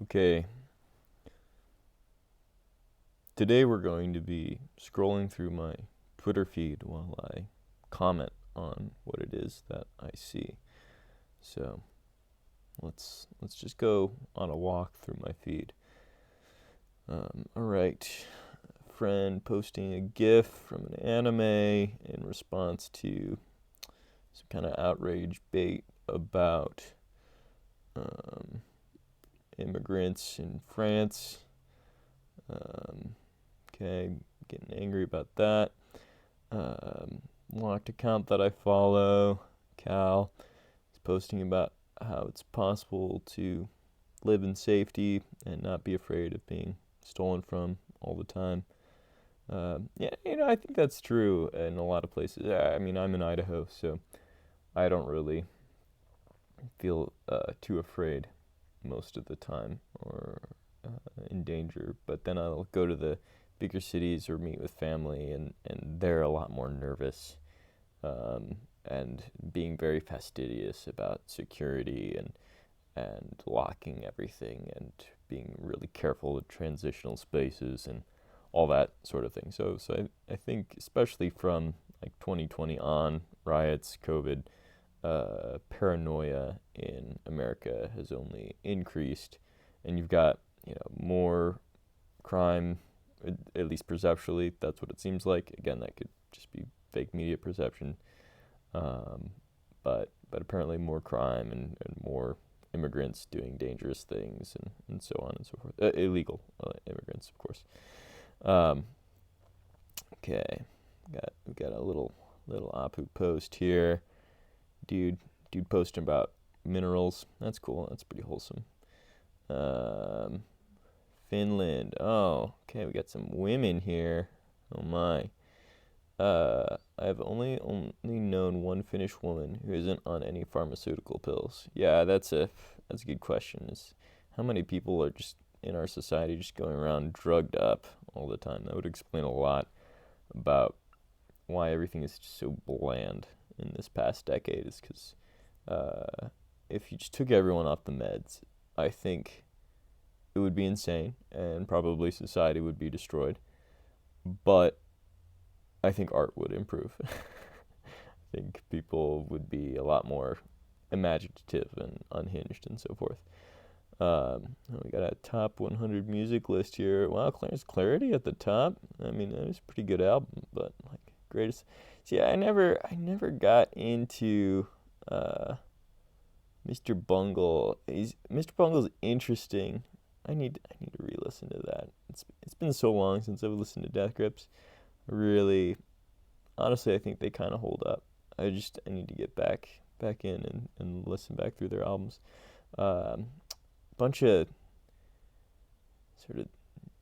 Okay, today we're going to be scrolling through my Twitter feed while I comment on what it is that I see. So let's just go on a walk through my feed. All right, friend posting a GIF from an anime in response to some kind of outrage bait about um, immigrants in France. Um, okay, getting angry about that. Locked account that I follow, Cal, is posting about how it's possible to live in safety and not be afraid of being stolen from all the time. Yeah, I think that's true in a lot of places. I mean, I'm in Idaho, so I don't really feel too afraid most of the time or in danger. But then I'll go to the bigger cities or meet with family, and they're a lot more nervous and being very fastidious about security and locking everything and being really careful with transitional spaces and all that sort of thing. So I think especially from like 2020 on, riots, COVID, paranoia in America has only increased, and you've got more crime, at least perceptually. That's what it seems like. Again, that could just be fake media perception, um, but apparently more crime and more immigrants doing dangerous things and so on and so forth. Illegal immigrants, of course. Um, okay, we got a little Apu post here. Dude dude posting about minerals. That's cool. That's pretty wholesome. Um, Finland. Oh, okay. We got some women here. Oh my. I've only known one Finnish woman who isn't on any pharmaceutical pills. Yeah, that's a good question. Is how many people are just in our society just going around drugged up all the time? That would explain a lot about why everything is just so bland in this past decade. Is because uh, if you just took everyone off the meds, I think it would be insane and probably society would be destroyed. But I think art would improve. I think people would be a lot more imaginative and unhinged and so forth. We got a top 100 music list here. Wow, Clarence Clarity at the top. I mean, that was a pretty good album, but like greatest. See, I never got into uh, Mr. Bungle. Mr. Bungle's interesting. I need to re-listen to that. It's been so long since I've listened to Death Grips. Really, honestly, I think they kind of hold up. I need to get back in and listen back through their albums. Um, Bunch of sort of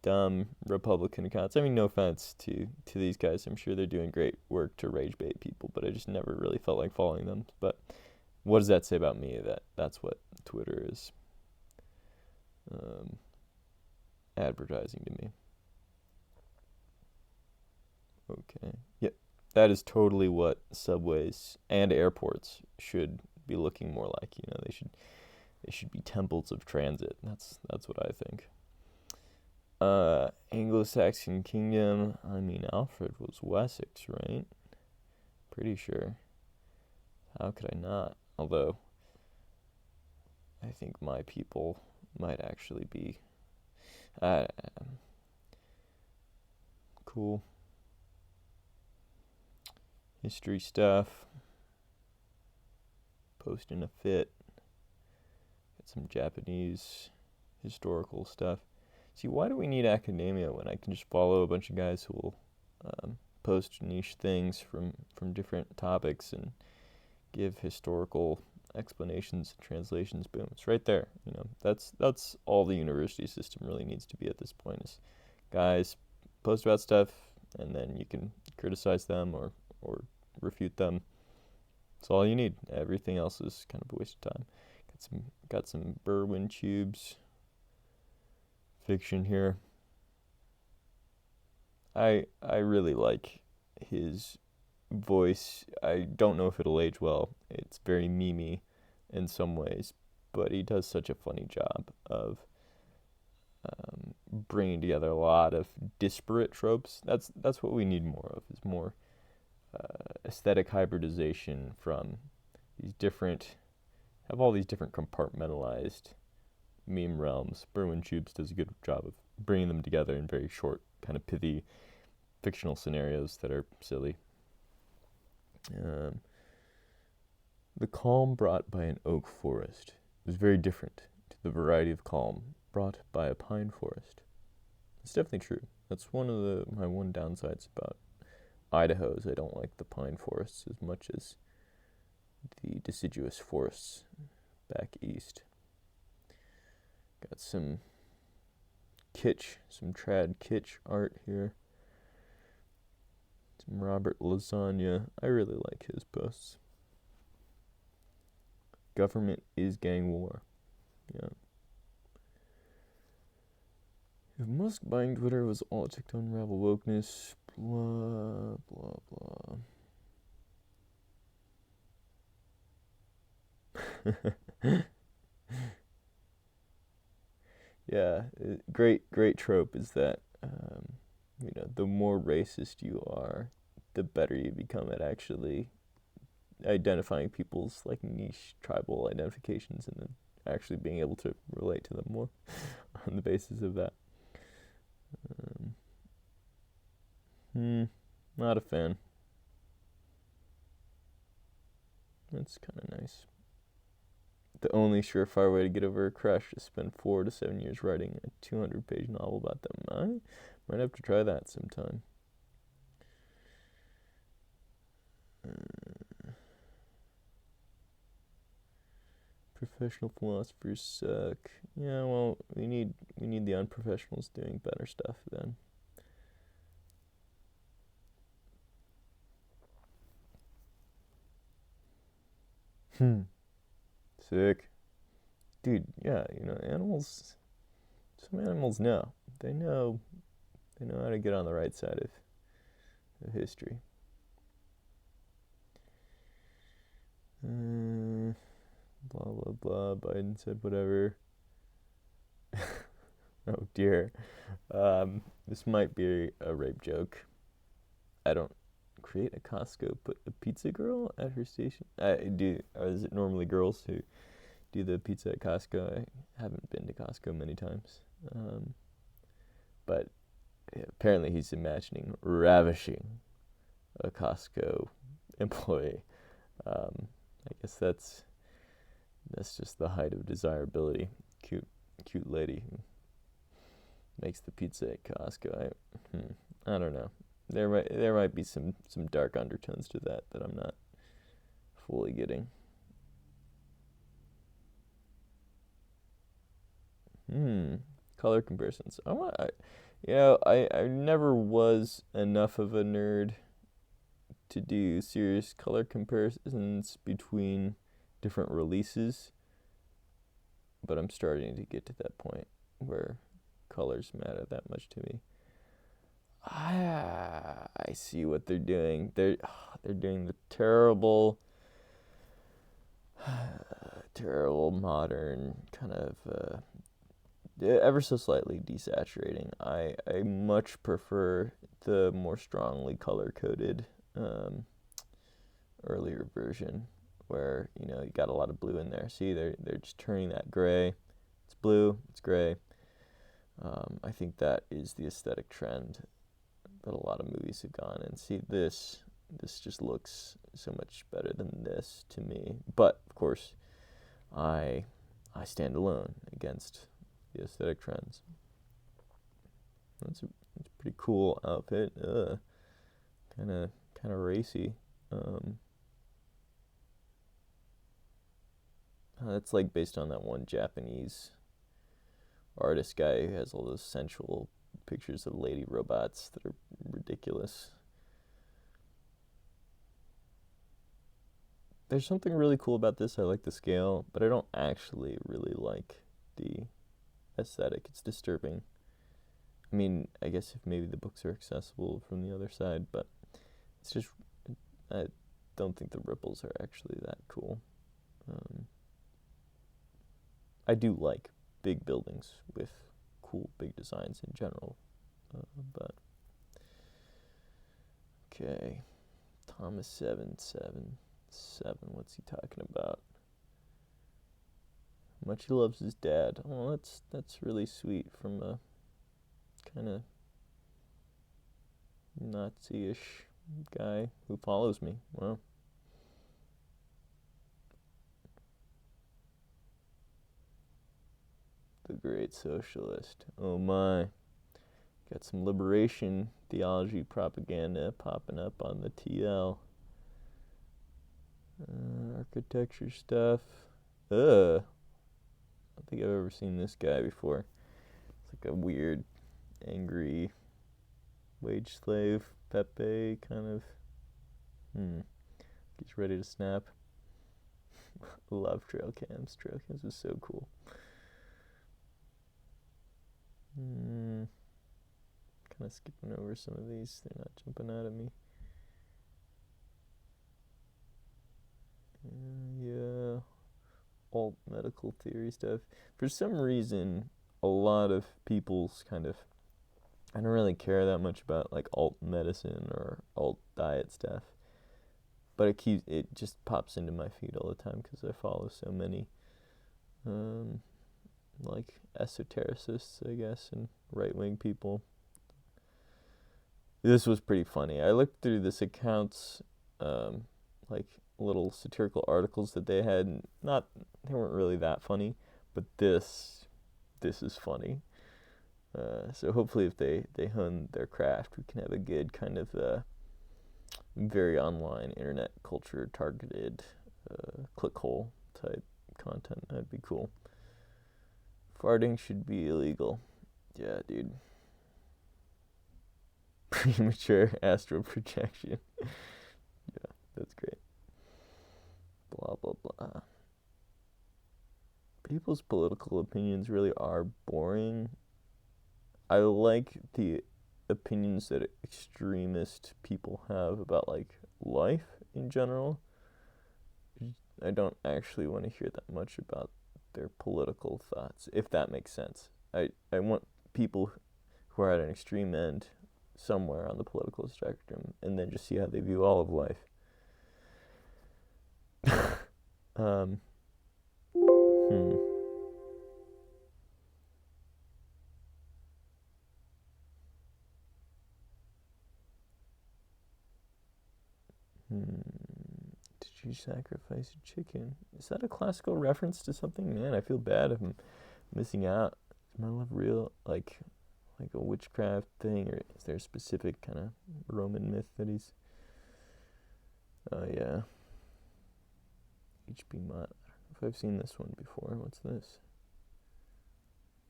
dumb Republican accounts. I mean, no offense to these guys. I'm sure they're doing great work to rage bait people, but I just never really felt like following them. But what does that say about me? That's what Twitter is um, advertising to me. Okay. Yep. That is totally what subways and airports should be looking more like. They should be temples of transit. That's what I think. Anglo-Saxon kingdom. I mean, Alfred was Wessex, right? Pretty sure. How could I not? Although I think my people might actually be uh, cool history stuff. Posting a fit. Got some Japanese historical stuff. See, why do we need academia when I can just follow a bunch of guys who will post niche things from different topics and give historical explanations and translations? Boom, it's right there. That's all the university system really needs to be at this point. Is guys post about stuff, and then you can criticize them or refute them. That's all you need. Everything else is kind of a waste of time. Got some Berwyn Tubes fiction here. I really like his voice. I don't know if it'll age well. It's very memey in some ways, but he does such a funny job of bringing together a lot of disparate tropes. That's what we need more of, is more aesthetic hybridization from these different, have all these different compartmentalized meme realms. Berwin Tubes does a good job of bringing them together in very short, kind of pithy, fictional scenarios that are silly. The calm brought by an oak forest is very different to the variety of calm brought by a pine forest. It's definitely true. That's one of my one downsides about Idaho, is I don't like the pine forests as much as the deciduous forests back east. Got some kitsch, some trad kitsch art here. Some Robert Lasagna. I really like his posts. Government is gang war. Yeah. If Musk buying Twitter was all it took to unravel wokeness, blah, blah, blah. Yeah, great trope is that, the more racist you are, the better you become at actually identifying people's like niche tribal identifications and then actually being able to relate to them more on the basis of that. Not a fan. That's kind of nice. The only surefire way to get over a crush is spend 4 to 7 years writing a 200-page novel about them. I might have to try that sometime. Professional philosophers suck. Yeah, well, we need the unprofessionals doing better stuff then. Sick. Dude, yeah, animals, some animals know. They know how to get on the right side of history. Blah, blah, blah. Biden said whatever. Oh, dear. This might be a rape joke. I don't create a Costco, put a pizza girl at her station. I do. Or is it normally girls who do the pizza at Costco? I haven't been to Costco many times. But apparently he's imagining ravishing a Costco employee. I guess that's just the height of desirability. Cute lady who makes the pizza at Costco. I don't know. There might be some dark undertones to that I'm not fully getting. Color comparisons. I never was enough of a nerd to do serious color comparisons between different releases, but I'm starting to get to that point where colors matter that much to me. I see what they're doing. They're doing the terrible modern kind of ever so slightly desaturating. I much prefer the more strongly color coded earlier version where you got a lot of blue in there. See, they're just turning that gray. It's blue. It's gray. I think that is the aesthetic trend that a lot of movies have gone. And see, this just looks so much better than this to me. But of course, I stand alone against the aesthetic trends. That's a pretty cool outfit. Kind of racy. That's like based on that one Japanese artist guy who has all those sensual pictures of lady robots that are ridiculous. There's something really cool about this. I like the scale, but I don't actually really like the aesthetic. It's disturbing. I mean, I guess if maybe the books are accessible from the other side, but it's just, I don't think the ripples are actually that cool. I do like big buildings with cool big designs in general. But okay, Thomas 777. What's he talking about? How much he loves his dad. Oh, that's really sweet from a kind of Nazi-ish guy who follows me. Wow. The great socialist. Oh my. Got some liberation theology propaganda popping up on the TL. Architecture stuff. I don't think I've ever seen this guy before. It's like a weird, angry wage slave Pepe kind of. He's ready to snap. Love trail cams. Trail cams is so cool. Kind of skipping over some of these. They're not jumping out at me. Yeah. Alt medical theory stuff. For some reason, a lot of people's kind of, I don't really care that much about like alt medicine or alt diet stuff, but it just pops into my feed all the time because I follow so many like esotericists, I guess, and right-wing people. This was pretty funny. I looked through this account's like little satirical articles that they had, and they weren't really that funny, but this is funny. So hopefully if they hone their craft, we can have a good kind of very online internet culture targeted clickhole type content. That'd be cool. Farting should be illegal. Yeah, dude. Premature astral projection. Yeah, that's great. Blah, blah, blah. People's political opinions really are boring. I like the opinions that extremist people have about like life in general. I don't actually want to hear that much about their political thoughts, if that makes sense. I want people who are at an extreme end somewhere on the political spectrum and then just see how they view all of life. Did you sacrifice a chicken? Is that a classical reference to something? Man, I feel bad if I'm missing out. Is my love real? Like a witchcraft thing, or is there a specific kind of Roman myth that he's? Oh yeah. H.P. Mott. I don't know if I've seen this one before. What's this?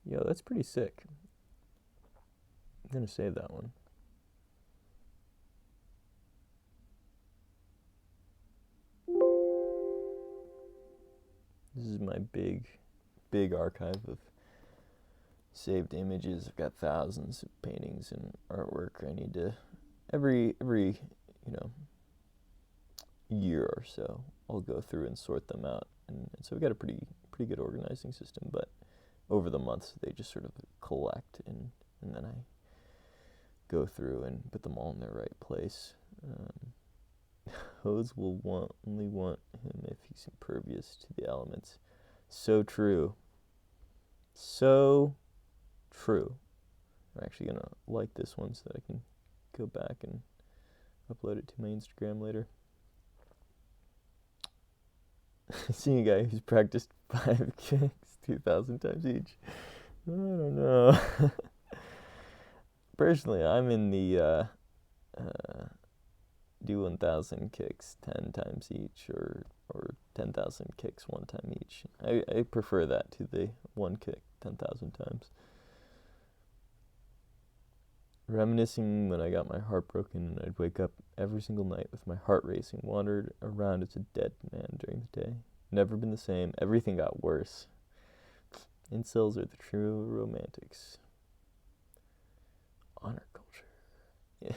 Yo, that's pretty sick. I'm gonna save that one. This is my big archive of saved images. I've got thousands of paintings and artwork. I need to every year or so I'll go through and sort them out, and so we've got a pretty good organizing system. But over the months they just sort of collect, and then I go through and put them all in their right place. Hoes will only want him if he's impervious to the elements. So true. So true. I'm actually going to like this one so that I can go back and upload it to my Instagram later. Seeing a guy who's practiced 5 kicks 2,000 times each. I don't know. Personally, I'm in the do 1,000 kicks 10 times each, or 10,000 kicks 1 time each. I prefer that to the 1 kick 10,000 times. Reminiscing when I got my heart broken and I'd wake up every single night with my heart racing, wandered around as a dead man during the day. Never been the same. Everything got worse. Incels are the true romantics. Honor culture. Yeah.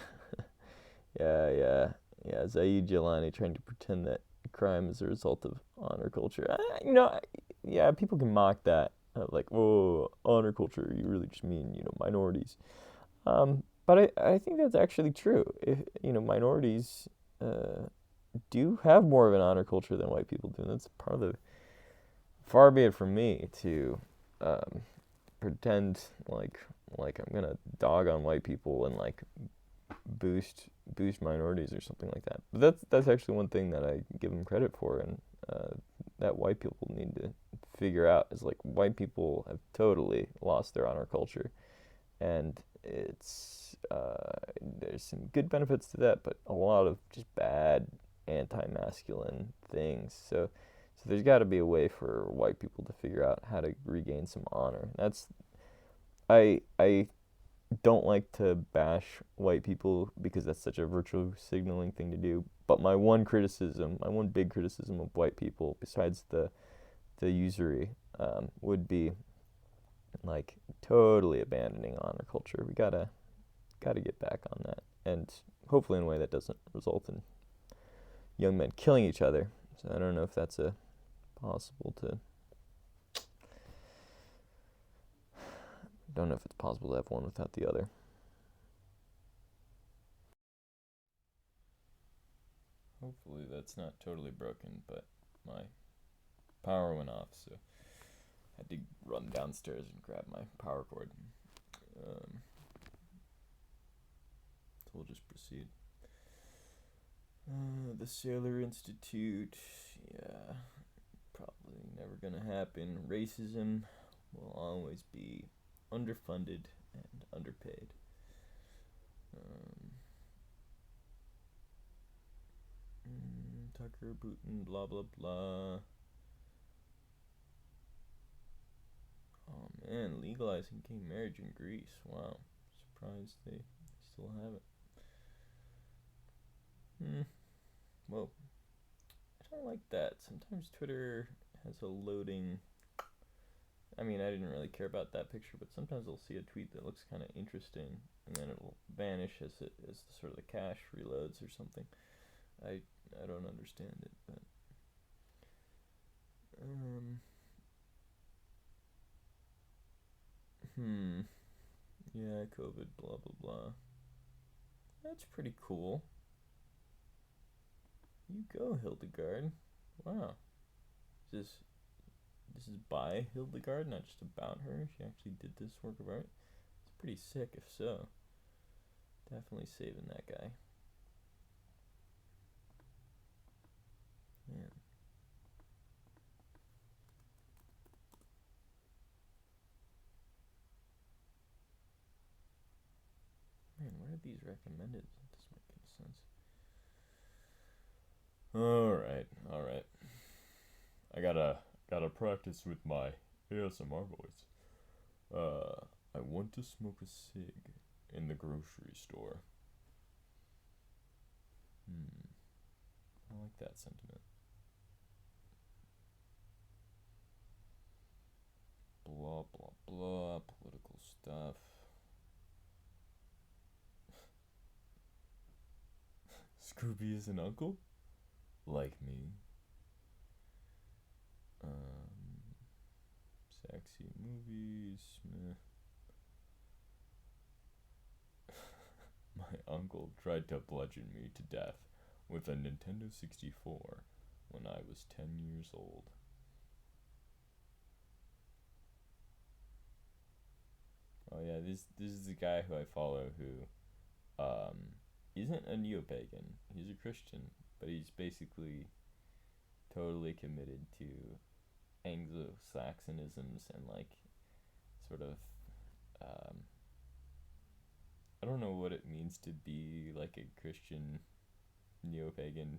Yeah, Zaid Jilani trying to pretend that crime is a result of honor culture. Yeah, people can mock that. like, oh, honor culture, you really just mean, minorities. But I think that's actually true. If, minorities uh, do have more of an honor culture than white people do. And that's part of the, far be it from me to um, pretend like I'm gonna dog on white people and like boost minorities or something like that. But that's actually one thing that I give them credit for, and that white people need to figure out is like white people have totally lost their honor culture, and it's there's some good benefits to that, but a lot of just bad anti-masculine things. So there's got to be a way for white people to figure out how to regain some honor. That's I don't like to bash white people because that's such a virtue signaling thing to do. But my one big criticism of white people, besides the usury, would be like totally abandoning honor culture. We gotta get back on that, and hopefully in a way that doesn't result in young men killing each other. So I don't know if that's a possible to. Don't know if it's possible to have one without the other. Hopefully that's not totally broken, but my power went off, so I had to run downstairs and grab my power cord. Um, so we'll just proceed. The Sailor Institute, yeah, probably never gonna happen. Racism will always be underfunded and underpaid. Um, Tucker, Putin, blah blah blah. Oh man, legalizing gay marriage in Greece. Wow, surprised they still have it. Whoa, I don't like that. Sometimes Twitter has a loading. I mean, I didn't really care about that picture, but sometimes I'll see a tweet that looks kind of interesting, and then it will vanish as the sort of the cache reloads or something. I don't understand it, but um, yeah, COVID, blah blah blah. That's pretty cool. You go, Hildegard. Wow, is this is by Hildegard, not just about her. She actually did this work of art. It's pretty sick, if so. Definitely saving that guy. Man. Man, where are these recommended? That doesn't make any sense. All right. I gotta practice with my ASMR voice. I want to smoke a cig in the grocery store. I like that sentiment. Blah blah blah. Political stuff. Scooby is an uncle, like me. Sexy movies. Meh. My uncle tried to bludgeon me to death with a Nintendo 64 when I was 10 years old. Oh yeah, this is the guy who I follow who isn't a neo-pagan. He's a Christian, but he's basically totally committed to Anglo-Saxonisms and like sort of I don't know what it means to be like a Christian neo-pagan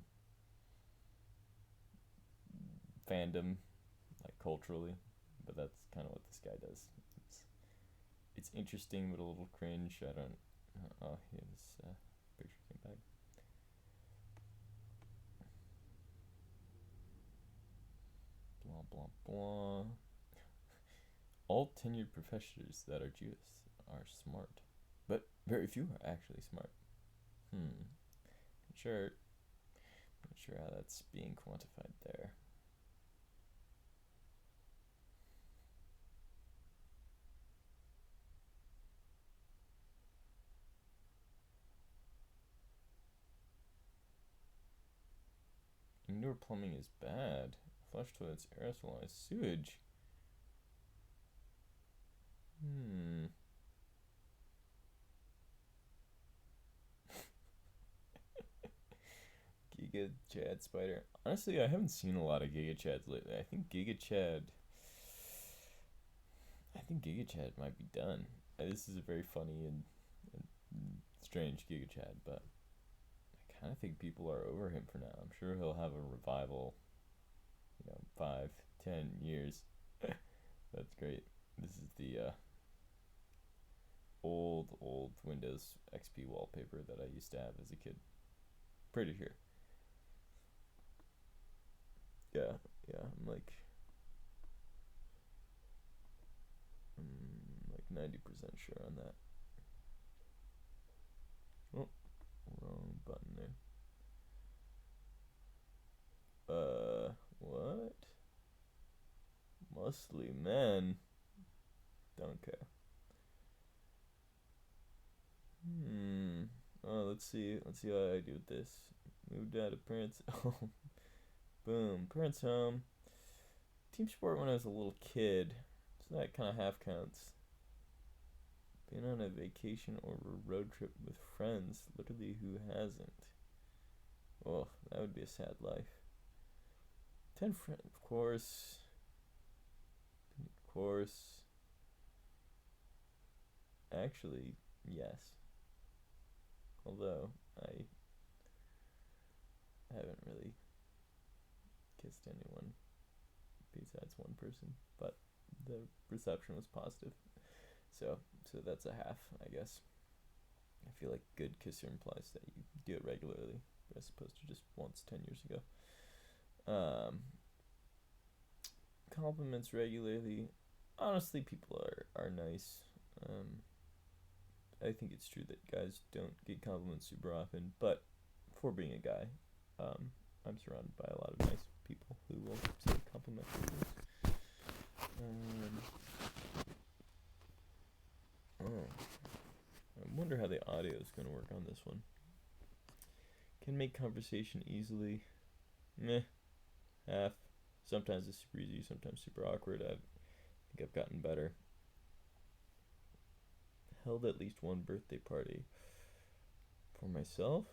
fandom, like culturally, but that's kind of what this guy does. It's interesting but a little cringe. I don't. Oh, yeah, this picture came back. Blah blah blah. All tenured professors that are Jewish are smart, but very few are actually smart. Not sure. Not sure how that's being quantified there. Indoor plumbing is bad. Flush toilets, aerosolized sewage. Giga Chad Spider. Honestly, I haven't seen a lot of Giga Chads lately. I think Giga Chad might be done. This is a very funny and strange Giga Chad, but I kind of think people are over him for now. I'm sure he'll have a revival, 5, 10 years. That's great. This is the old Windows XP wallpaper that I used to have as a kid. Pretty sure. Yeah, I'm like 90% sure on that. Oh, wrong button there. What? Muscly men. Don't care. Oh, let's see how I do with this. Moved out of parents' home. Boom. Parents' home. Team sport when I was a little kid. So that kind of half counts. Been on a vacation or a road trip with friends. Literally, who hasn't? Oh, that would be a sad life. 10 friends, of course. Actually, yes. Although, I haven't really kissed anyone besides one person, but the reception was positive. So that's a half, I guess. I feel like good kisser implies that you do it regularly, as opposed to just once 10 years ago. Compliments regularly. Honestly, people are nice. I think it's true that guys don't get compliments super often, but for being a guy, I'm surrounded by a lot of nice people who will say complimentary things. I wonder how the audio is going to work on this one. Can make conversation easily. Meh. Half. Sometimes it's super easy, sometimes super awkward. I think I've gotten better. Held at least one birthday party. For myself?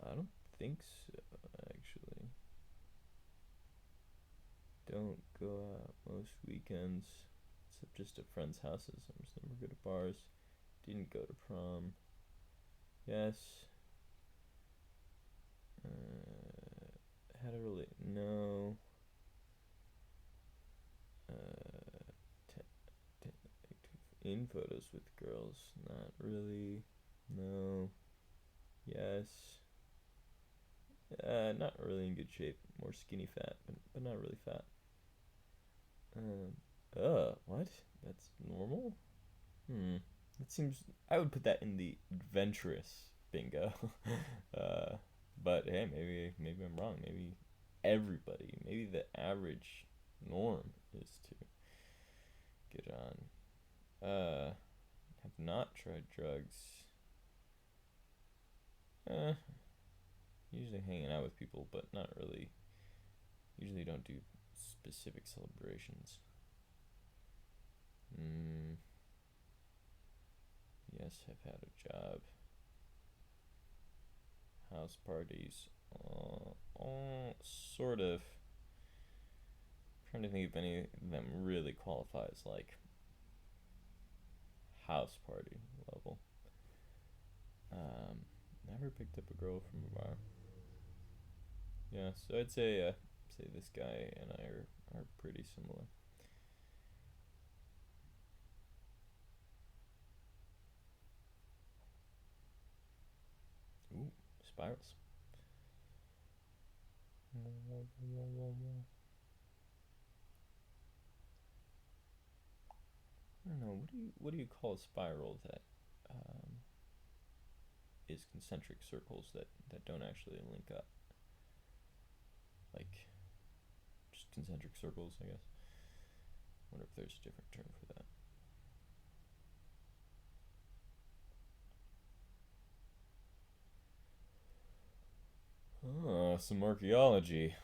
I don't think so, actually. Don't go out most weekends, except just at friends' houses. I just never go to bars. Didn't go to prom. Yes. Had a really no. In photos with girls, not really. No. Yes. Not really in good shape. More skinny fat, but not really fat. What? That's normal? It seems I would put that in the adventurous bingo. But hey, maybe I'm wrong. Maybe maybe the average norm is to get on. Have not tried drugs. Usually hanging out with people, but not really. Usually don't do specific celebrations. Yes, have had a job. House parties. Sort of. Trying to think if any of them really qualify as like house party level. Never picked up a girl from a bar. Yeah, so I'd say this guy and I are pretty similar. Ooh, spirals. I don't know. What do you call a spiral that is concentric circles that don't actually link up? Like just concentric circles, I guess. Wonder if there's a different term for that. Some archaeology.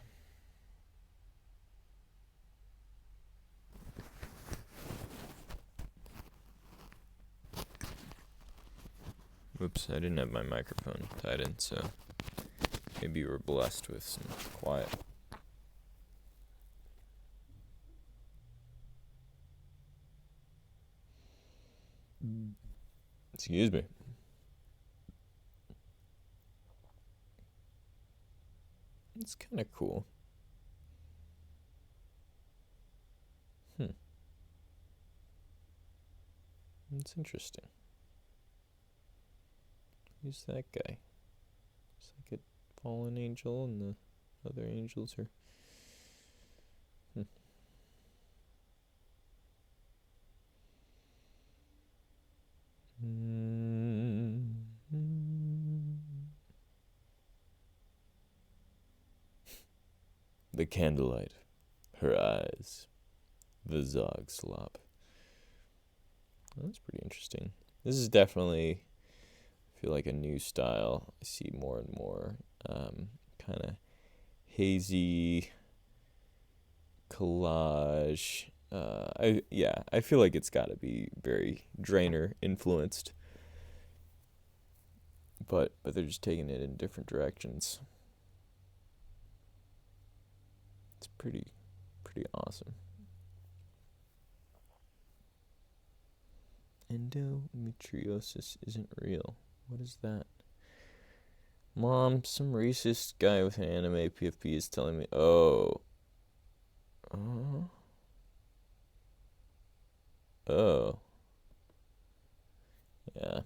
Oops, I didn't have my microphone tied in, so maybe you were blessed with some quiet. Excuse me. It's kind of cool. It's interesting. Who's that guy? It's like a fallen angel, and the other angels are. The candlelight, her eyes, the Zog slop. That's pretty interesting. This is definitely, I feel like, a new style. I see more and more kind of hazy collage. I feel like it's got to be very Drainer influenced, but they're just taking it in different directions. It's pretty awesome. Endometriosis isn't real. What is that? Mom, some racist guy with an anime PFP is telling me, oh. Yeah.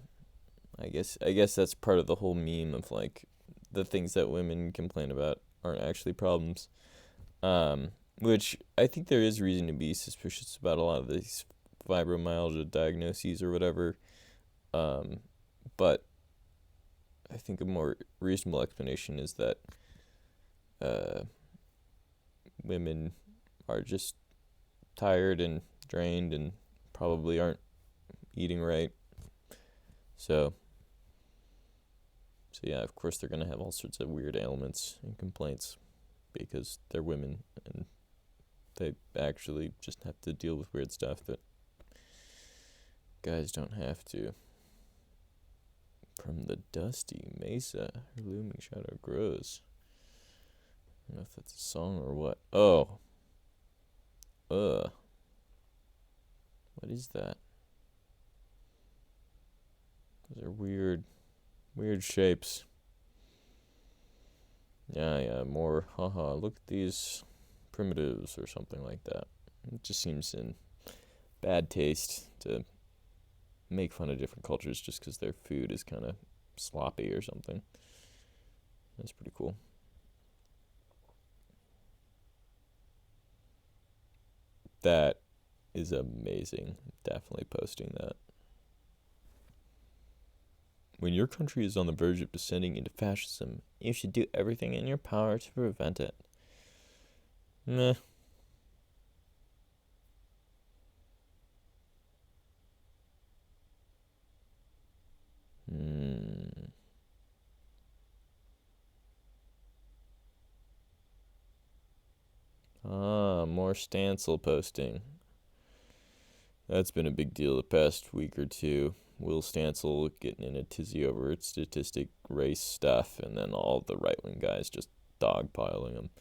I guess that's part of the whole meme of, like, the things that women complain about aren't actually problems. Which I think there is reason to be suspicious about a lot of these fibromyalgia diagnoses or whatever. But I think a more reasonable explanation is that women are just tired and drained and probably aren't eating right. So yeah, of course they're going to have all sorts of weird ailments and complaints because they're women and they actually just have to deal with weird stuff that guys don't have to. From the dusty mesa, her looming shadow grows. I don't know if that's a song or what. Oh. What is that? Those are weird shapes. Yeah, more, haha, look at these primitives or something like that. It just seems in bad taste to make fun of different cultures just because their food is kind of sloppy or something. That's pretty cool. That is amazing. Definitely posting that. When your country is on the verge of descending into fascism, you should do everything in your power to prevent it. Meh. More Stancil posting. That's been a big deal the past week or two. Will Stancil getting in a tizzy over its statistic race stuff, and then all the right-wing guys just dogpiling him.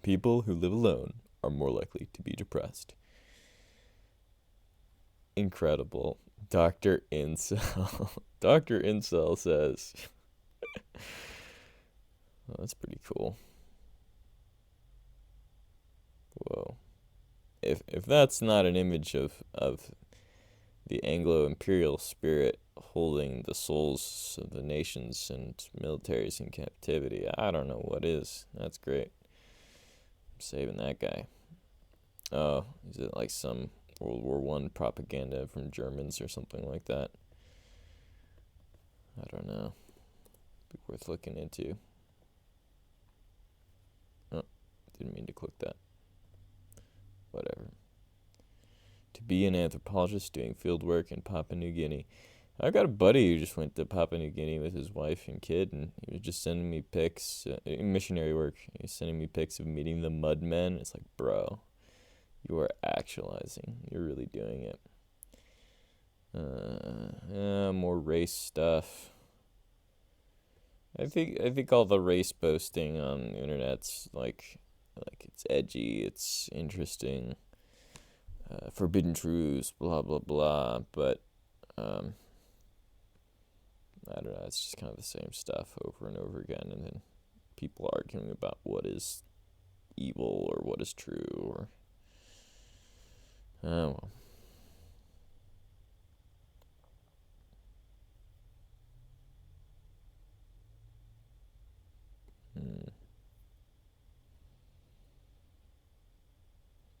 People who live alone are more likely to be depressed. Incredible. Dr. Incel. Dr. Incel says... Oh, that's pretty cool. Whoa. If that's not an image of the Anglo-imperial spirit holding the souls of the nations and militaries in captivity, I don't know what is. That's great. I'm saving that guy. Oh, is it like some World War I propaganda from Germans or something like that? I don't know. Be worth looking into. Oh, didn't mean to click that. Whatever. To be an anthropologist doing field work in Papua New Guinea. I've got a buddy who just went to Papua New Guinea with his wife and kid, and he was just sending me pics, missionary work. He was sending me pics of meeting the mud men. It's like, bro, You are actualizing. You're really doing it. More race stuff. I think all the race boasting on the internet's like it's edgy, it's interesting, forbidden truths, blah blah blah. But I don't know. It's just kind of the same stuff over and over again, and then people arguing about what is evil or what is true, or well.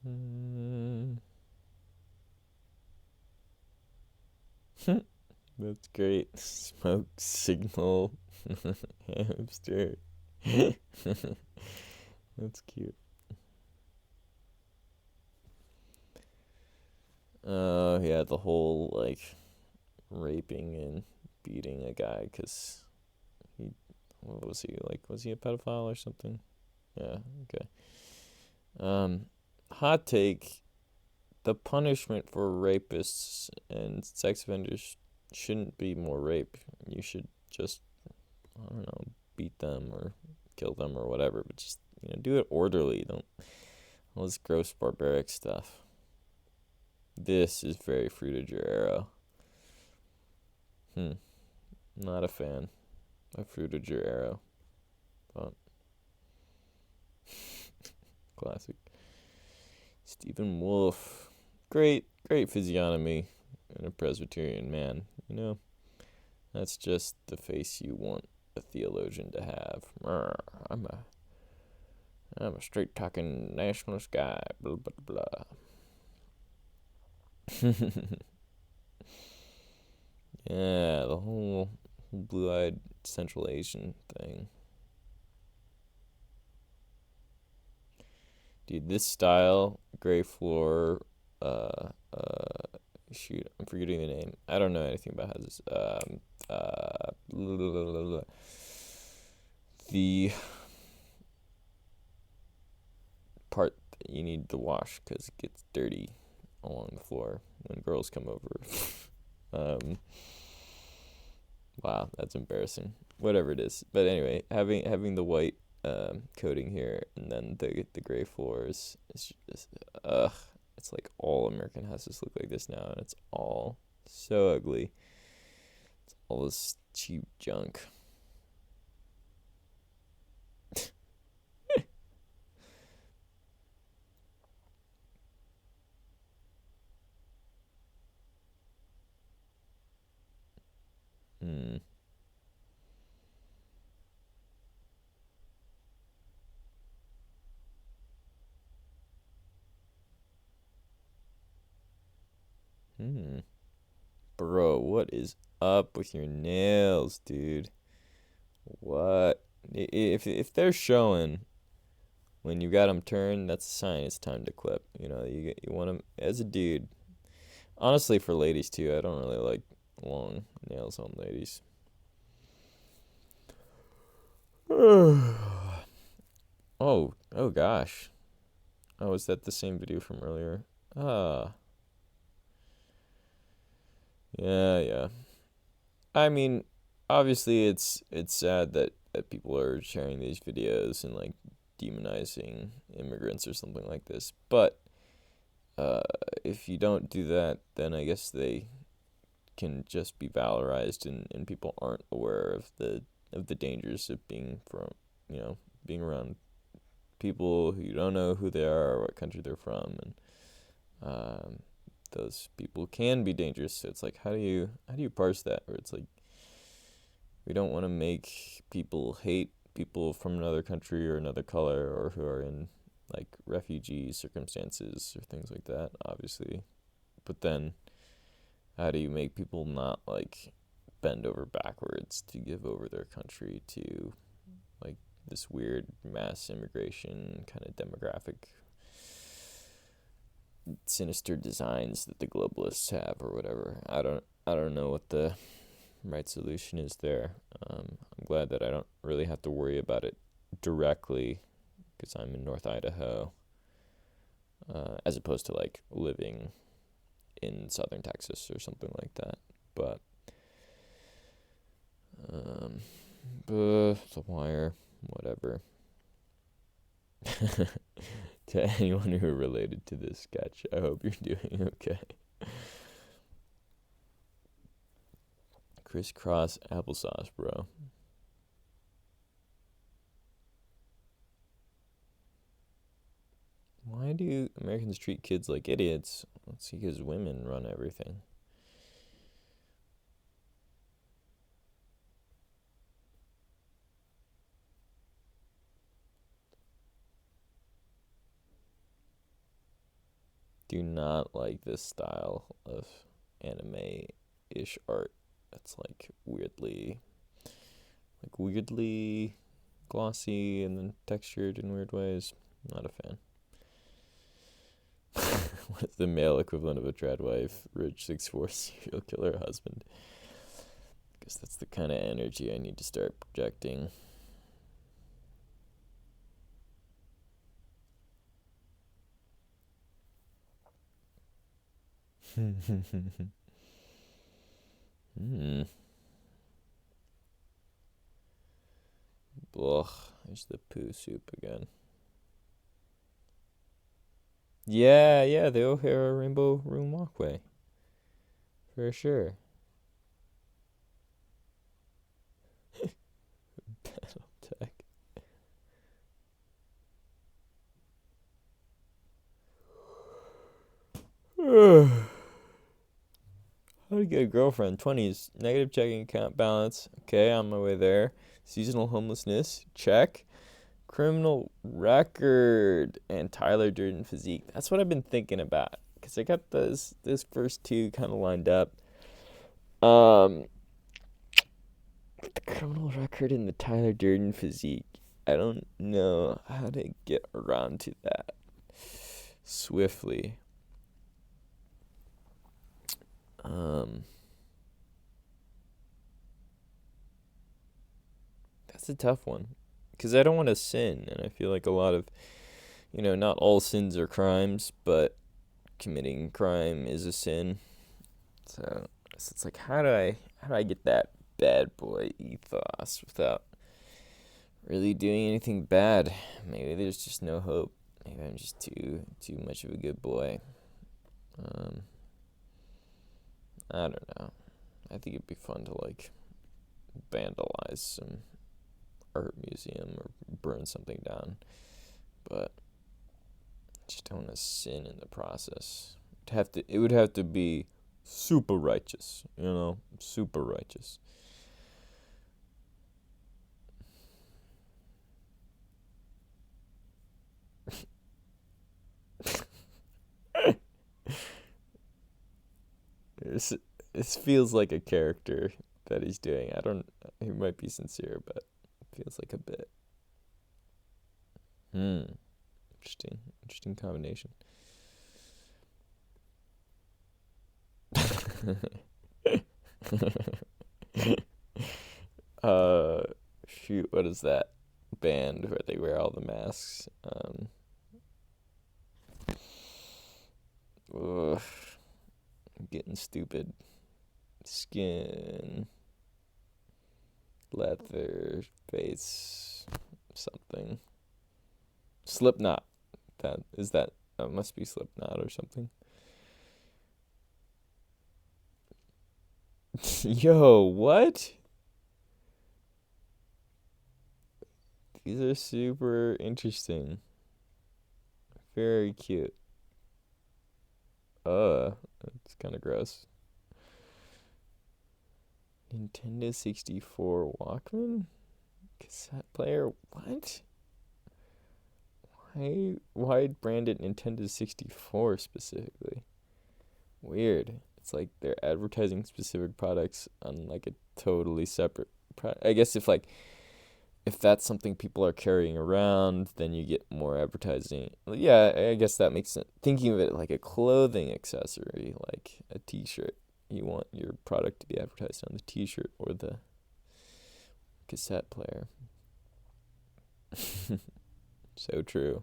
Hmm. That's great. Smoke signal hamster. That's cute. Oh, yeah, the whole like raping and beating a guy because he, what was he like? Was he a pedophile or something? Yeah, okay. Hot take: the punishment for rapists and sex offenders shouldn't be more rape. You should just, I don't know, beat them or kill them or whatever, but just, do it orderly. Don't all this gross barbaric stuff. This is very fruited your arrow. Not a fan of fruited your arrow. But classic. Stephen Wolf. Great physiognomy and a Presbyterian man. That's just the face you want a theologian to have. I'm a straight talking nationalist guy. Blah blah blah. Yeah, the whole blue-eyed Central Asian thing. Dude, this style, gray floor, shoot, I'm forgetting the name. I don't know anything about houses. The part that you need to wash because it gets dirty along the floor when girls come over. Wow, that's embarrassing. Whatever it is, but anyway, having the white coating here and then the gray floors is just it's like all American houses look like this now, and it's all so ugly. It's all this cheap junk. Hmm. Hmm. Bro, what is up with your nails, dude? What? If they're showing when you got them turned, that's a sign it's time to clip. You want them as a dude. Honestly, for ladies too, I don't really like long nails on ladies. Oh gosh. Oh, is that the same video from earlier? Ah, yeah. I mean, obviously it's sad that people are sharing these videos and like demonizing immigrants or something like this. But if you don't do that, then I guess they can just be valorized, and people aren't aware of the dangers of being around people who you don't know who they are or what country they're from, and those people can be dangerous. So it's like, how do you parse that? Where it's like, we don't want to make people hate people from another country or another color or who are in like refugee circumstances or things like that, obviously. But then how do you make people not like bend over backwards to give over their country to like this weird mass immigration kind of demographic sinister designs that the globalists have or whatever? I don't know what the right solution is there. I'm glad that I don't really have to worry about it directly because I'm in North Idaho. As as opposed to like living in southern Texas or something like that. But The Wire, whatever. To anyone who related to this sketch, I hope you're doing okay. Crisscross applesauce, bro. Why do Americans treat kids like idiots? Let's see, because women run everything. Do not like this style of anime-ish art. That's like weirdly glossy and then textured in weird ways. Not a fan. What is the male equivalent of a trad wife, rich 6'4" serial killer husband? Guess that's the kind of energy I need to start projecting. Ugh, there's the poo soup again. Yeah, the O'Hara Rainbow Room Walkway. For sure. Battletech. How to get a girlfriend? 20s. Negative checking account balance. Okay, on my way there. Seasonal homelessness. Check. Criminal record. And Tyler Durden physique. That's what I've been thinking about. Because I got those first two kind of lined up. The criminal record and the Tyler Durden physique. I don't know how to get around to that swiftly. That's a tough one. Because I don't want to sin. And I feel like a lot of, not all sins are crimes, but committing crime is a sin. So it's like, how do I get that bad boy ethos without really doing anything bad? Maybe there's just no hope. Maybe I'm just too much of a good boy. I don't know. I think it'd be fun to like vandalize some art museum or burn something down, but I just don't want to sin in the process. It would have to be super righteous, super righteous. This feels like a character that he's doing. He might be sincere, but it feels like a bit. Interesting combination. Shoot, what is that band where they wear all the masks? I'm getting stupid. Skin, leather, face, something. Slipknot. That must be Slipknot or something. Yo, what? These are super interesting. Very cute. It's kind of gross. Nintendo 64 Walkman? Cassette player? What? Why brand it Nintendo 64 specifically? Weird. It's like they're advertising specific products on like a totally separate product. I guess if that's something people are carrying around, then you get more advertising. Yeah, I guess that makes sense. Thinking of it like a clothing accessory, like a t-shirt. You want your product to be advertised on the t-shirt or the cassette player. So true.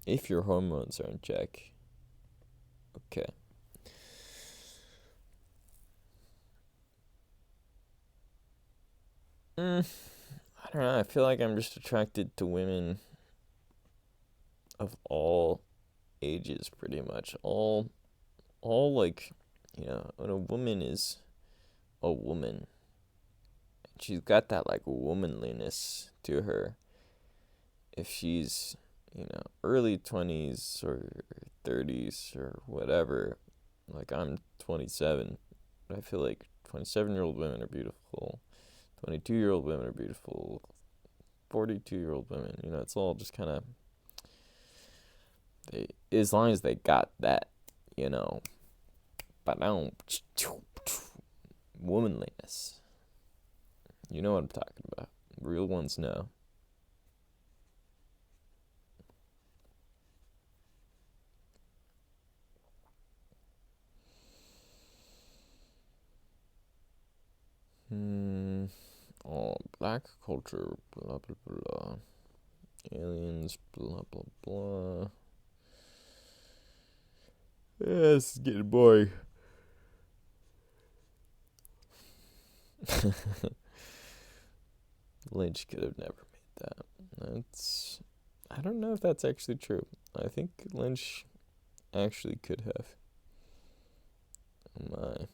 If your hormones are in check. Okay. I don't know. I feel like I'm just attracted to women of all ages, pretty much. All like, when a woman is a woman, she's got that like womanliness to her. If she's, early 20s or 30s or whatever, like I'm 27, but I feel like 27-year-old women are beautiful, 22-year-old women are beautiful, 42-year-old women, it's all just kind of, as long as they got that, but now, womanliness. You know what I'm talking about. Real ones know. Oh, black culture, blah, blah, blah. Aliens, blah, blah, blah. Yeah, this is getting boring. Lynch could have never made that. I don't know if that's actually true. I think Lynch actually could have. Oh my.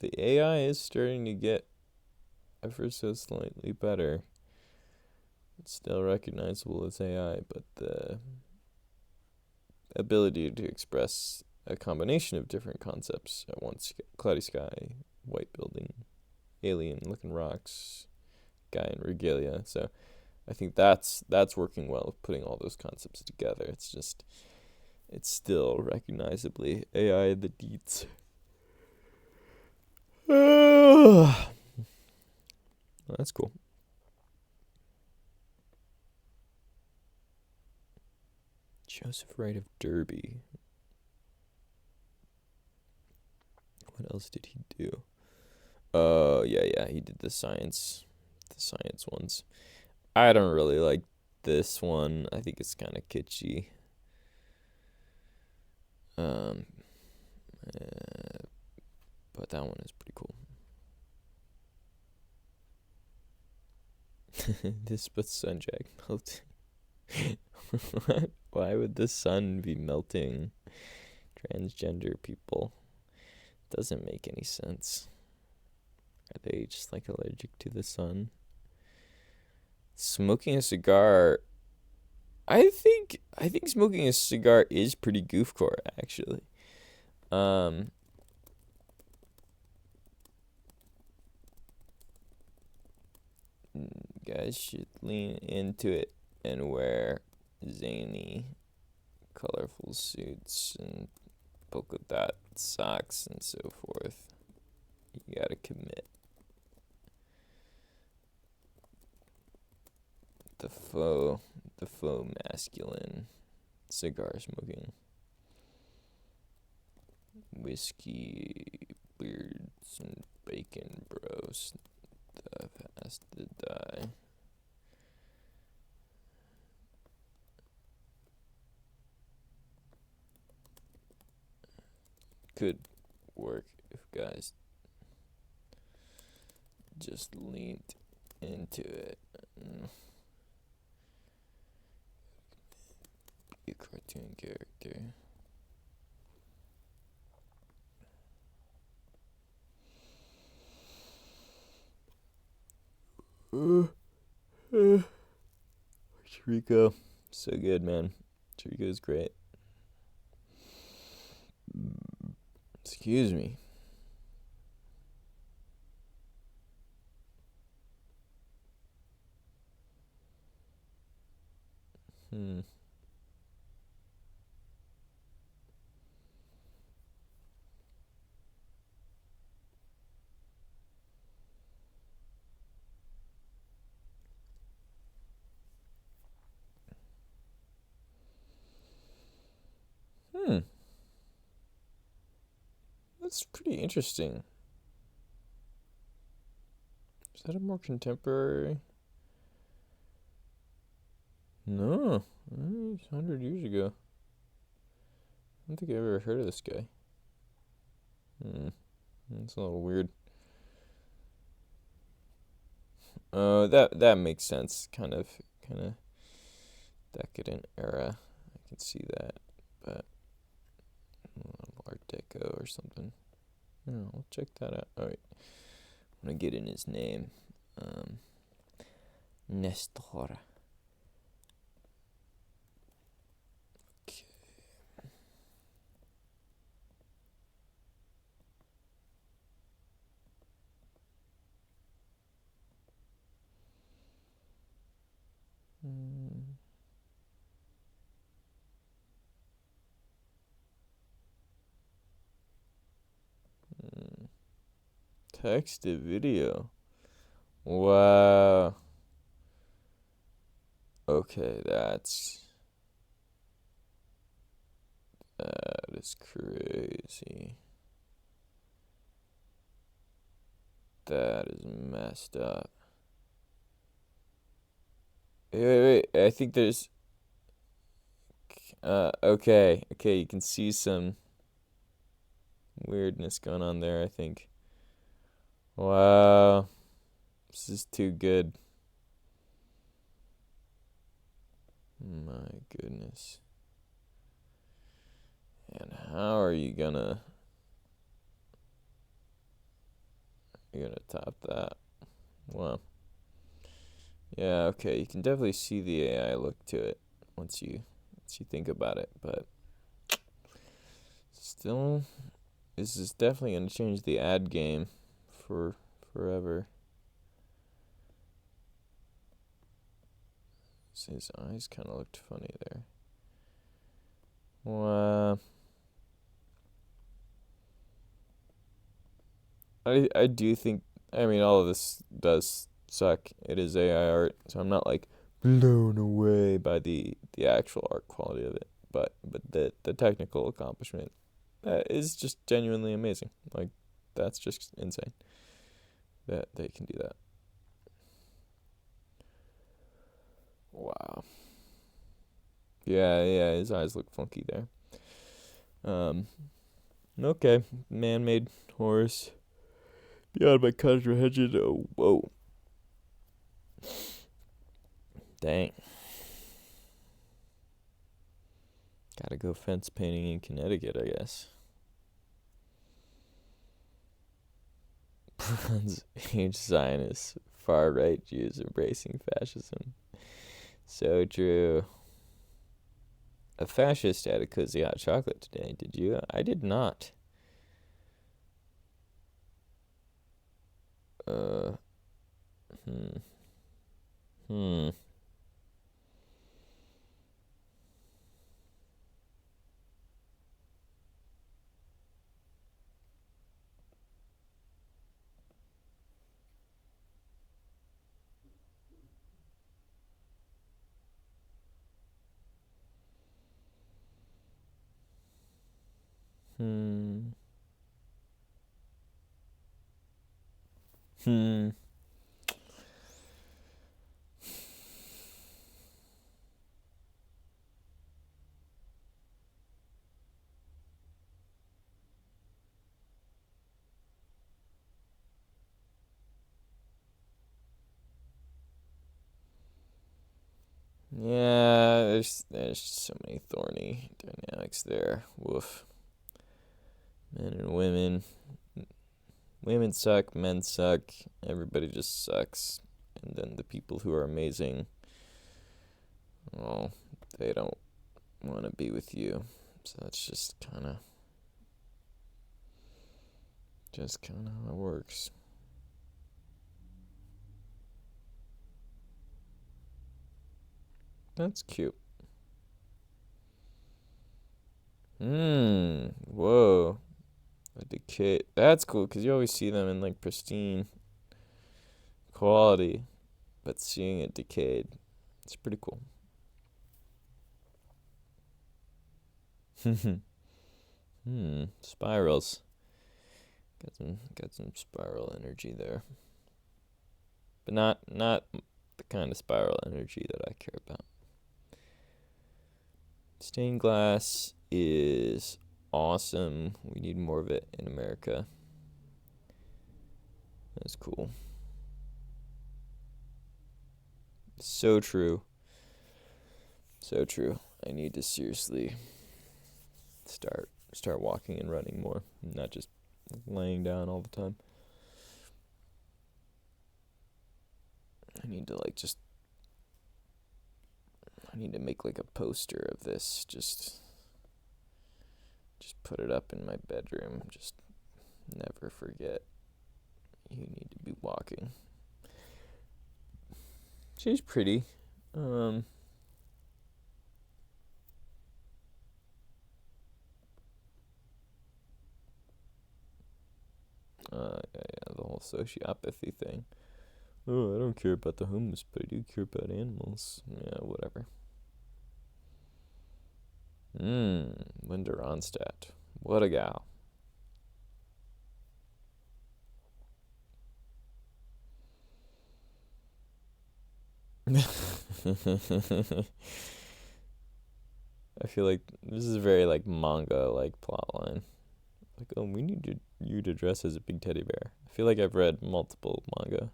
The AI is starting to get ever so slightly better. It's still recognizable as AI, but the ability to express a combination of different concepts at once: cloudy sky, white building, alien looking rocks, guy in regalia. So I think that's working well, putting all those concepts together. It's still recognizably AI the deets. That's cool. Joseph Wright of Derby. What else did he do? Yeah, he did the science ones. I don't really like this one. I think it's kind of kitschy. But that one is pretty cool. This puts sun jack melting. What? Why would the sun be melting transgender people? Doesn't make any sense. Are they just like allergic to the sun? Smoking a cigar. I think smoking a cigar is pretty goofcore, actually. Guys should lean into it and wear zany, colorful suits and polka dot socks and so forth. You gotta commit. The faux masculine cigar smoking. Whiskey, beards, and bacon bros. Stuff has to die. Could work if guys just leaned into it. Be a cartoon character. Rico, so good, man. Rico's great. Excuse me. Hmm. That's pretty interesting. Is that a more contemporary? No, it's 100 years ago. I don't think I've ever heard of this guy. That's a little weird. Oh, that makes sense. Kind of decadent era. I can see that, but Art Deco or something. No, I'll check that out. All right, I'm gonna get in his name. Nestor. Okay. Text to video. Wow. Okay, that is crazy. That is messed up. Wait. I think there's. Okay. You can see some weirdness going on there, I think. Wow. This is too good. My goodness. And how are you gonna top that? Wow. Yeah, okay, you can definitely see the AI look to it once you think about it, but still, this is definitely gonna change the ad game for forever. His eyes kind of looked funny there. Wow. I do think, I mean, all of this does suck. It is AI art, so I'm not like blown away by the actual art quality of it, but the technical accomplishment is just genuinely amazing. Like, that's just insane that they can do that. Wow. Yeah, his eyes look funky there. Okay, man-made horse. Beyond my comprehension. Oh, whoa. Dang. Gotta go fence painting in Connecticut, I guess. Bronze Age Zionists, far right Jews embracing fascism. So true. A fascist had a cozy hot chocolate today, did you? I did not. Uh, hmm. Hmm. Hmm. Hmm. Yeah, there's so many thorny dynamics there. Woof. Men and women. Women suck, men suck, everybody just sucks. And then the people who are amazing, well, they don't want to be with you. So that's just kind of how it works. That's cute. Whoa. A decay. That's cool because you always see them in like pristine quality, but seeing it decayed, it's pretty cool. Spirals. Got some spiral energy there, but not the kind of spiral energy that I care about. Stained glass is awesome. We need more of it in America. That's cool. So true. So true. I need to seriously start walking and running more, not just laying down all the time. I need to make like a poster of this. Just put it up in my bedroom. Just never forget. You need to be walking. She's pretty. Yeah, the whole sociopathy thing. Oh, I don't care about the homeless, but I do care about animals. Yeah, whatever. Linda Ronstadt. What a gal. I feel like this is a very like manga like plotline. Like, oh, we need you to dress as a big teddy bear. I feel like I've read multiple manga.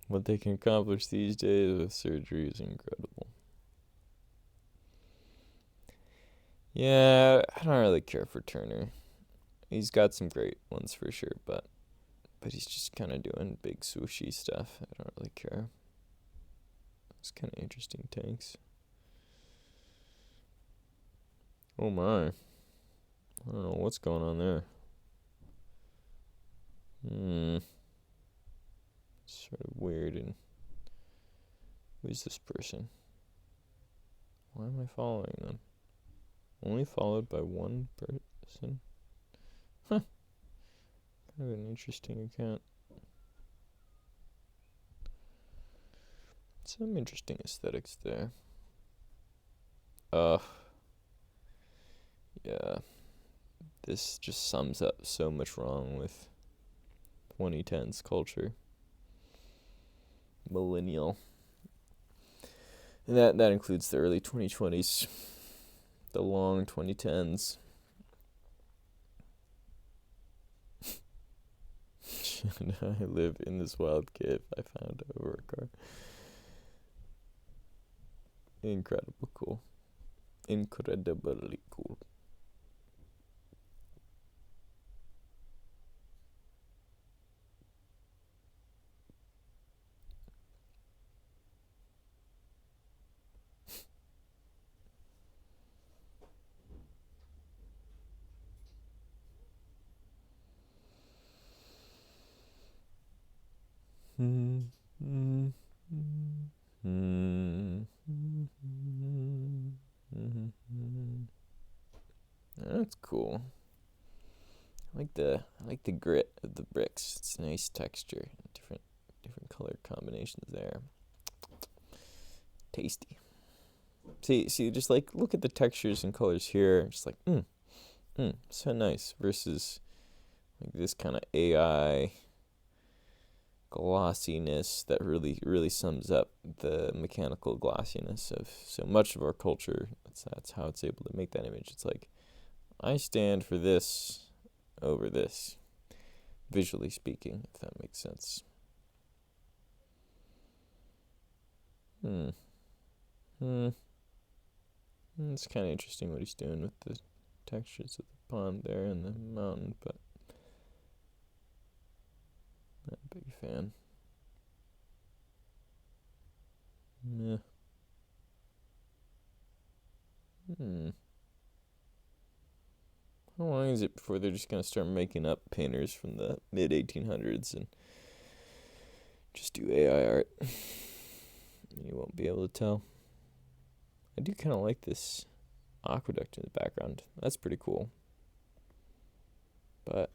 What they can accomplish these days with surgery is incredible. Yeah, I don't really care for Turner. He's got some great ones for sure, but he's just kind of doing big swooshy stuff. I don't really care. It's kind of interesting tanks. Oh my. I don't know what's going on there. Sort of weird. And who's this person? Why am I following them? Only followed by one person? Huh. Kind of an interesting account. Some interesting aesthetics there. Yeah. This just sums up so much wrong with 2010s culture. Millennial. And that includes the early 2020s, the long 2010s. I live in this wild cave I found over a car. Incredible cool. Incredibly cool. That's cool. I like the grit of the bricks. It's a nice texture. Different color combinations there. Tasty. See, just like look at the textures and colors here. Just like, so nice. Versus like this kind of AI glossiness that really sums up the mechanical glossiness of so much of our culture. That's how it's able to make that image. It's like, I stand for this over this, visually speaking, if that makes sense. It's kind of interesting what he's doing with the textures of the pond there and the mountain, but not a big fan. Meh. How long is it before they're just going to start making up painters from the mid 1800s and just do AI art? You won't be able to tell. I do kind of like this aqueduct in the background. That's pretty cool. But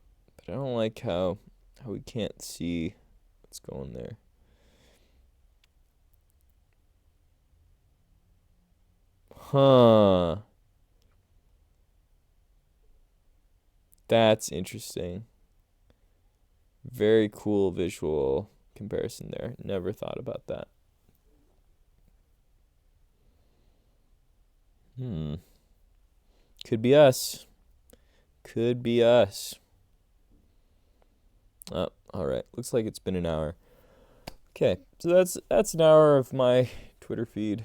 But I don't like how we can't see what's going there. Huh. That's interesting. Very cool visual comparison there. Never thought about that. Could be us. Could be us. Oh, all right. Looks like it's been an hour. Okay, so that's an hour of my Twitter feed.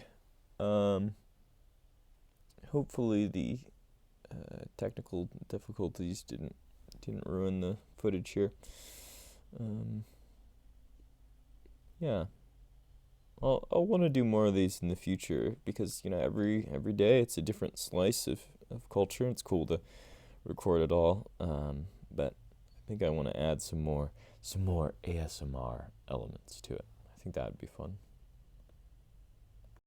Hopefully the technical difficulties didn't ruin the footage here. Yeah. I'll want to do more of these in the future because every day it's a different slice of culture. It's cool to record it all. But I think I want to add some more ASMR elements to it. I think that would be fun.